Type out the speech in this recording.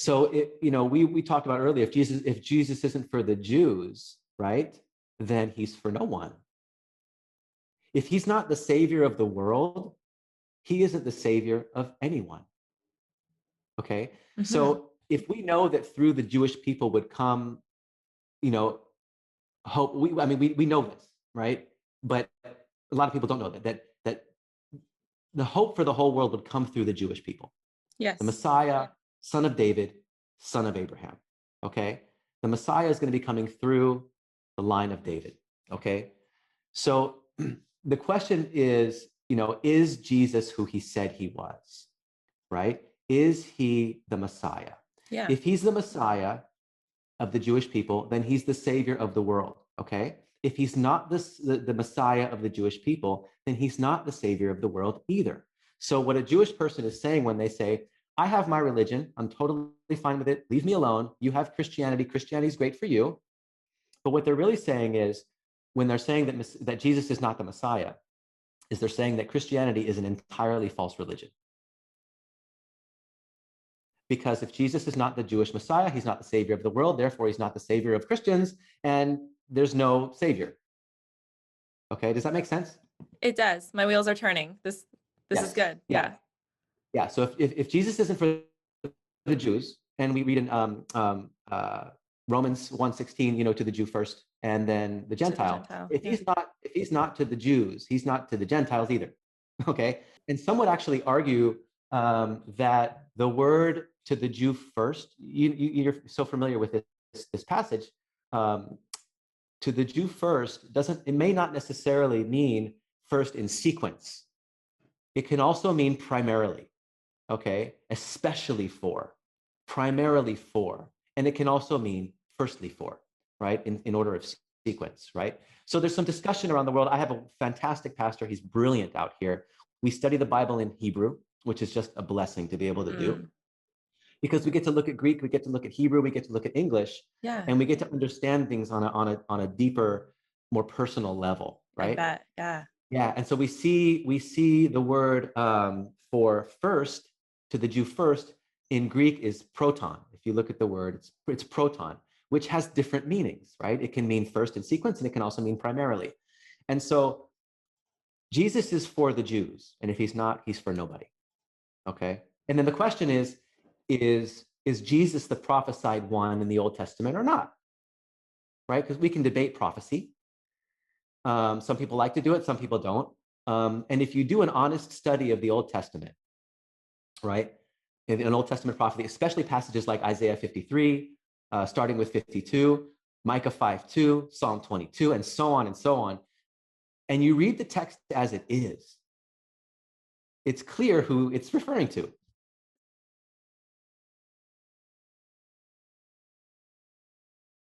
So we talked about earlier, if Jesus isn't for the Jews, right, then he's for no one. If he's not the savior of the world, he isn't the savior of anyone. Okay. Mm-hmm. So if we know that through the Jewish people would come, hope, we know this, right? But a lot of people don't know that the hope for the whole world would come through the Jewish people. Yes. The Messiah, son of David, son of Abraham. Okay. The Messiah is going to be coming through the line of David. Okay. So the question is, is Jesus who he said he was, right? Is he the Messiah? Yeah. If he's the Messiah of the Jewish people, then he's the savior of the world, okay? If he's not the Messiah of the Jewish people, then he's not the savior of the world either. So what a Jewish person is saying when they say, I have my religion, I'm totally fine with it, leave me alone, you have Christianity, Christianity is great for you. But what they're really saying is, when they're saying that Jesus is not the Messiah, is they're saying that Christianity is an entirely false religion. Because if Jesus is not the Jewish Messiah, he's not the savior of the world, therefore he's not the savior of Christians, and there's no savior. Okay, does that make sense? It does. My wheels are turning. This is good. Yeah. Yeah, so if Jesus isn't for the Jews, and we read in Romans 1:16, to the Jew first, and then the Gentile. If he's not to the Jews, he's not to the Gentiles either. Okay, and some would actually argue that the word to the Jew first, you're so familiar with this passage, to the Jew first it may not necessarily mean first in sequence. It can also mean primarily, okay, especially for, primarily for, and it can also mean firstly for, right, in order of sequence, right? So there's some discussion around the world. I have a fantastic pastor. He's brilliant out here. We study the Bible in Hebrew, which is just a blessing to be able to do. Because we get to look at Greek, we get to look at Hebrew, we get to look at English, and we get to understand things on a deeper, more personal level, right? I bet, yeah. Yeah, and so we see the word for first, to the Jew first, in Greek is proton. If you look at the word, it's proton, which has different meanings, right? It can mean first in sequence, and it can also mean primarily. And so Jesus is for the Jews, and if he's not, he's for nobody. Okay? And then the question is Jesus the prophesied one in the Old Testament or not? Right? Because we can debate prophecy. Some people like to do it, some people don't. And if you do an honest study of the Old Testament, right, in an Old Testament prophecy, especially passages like Isaiah 53, starting with 52, Micah 5:2, Psalm 22, and so on, and you read the text as it is, it's clear who it's referring to.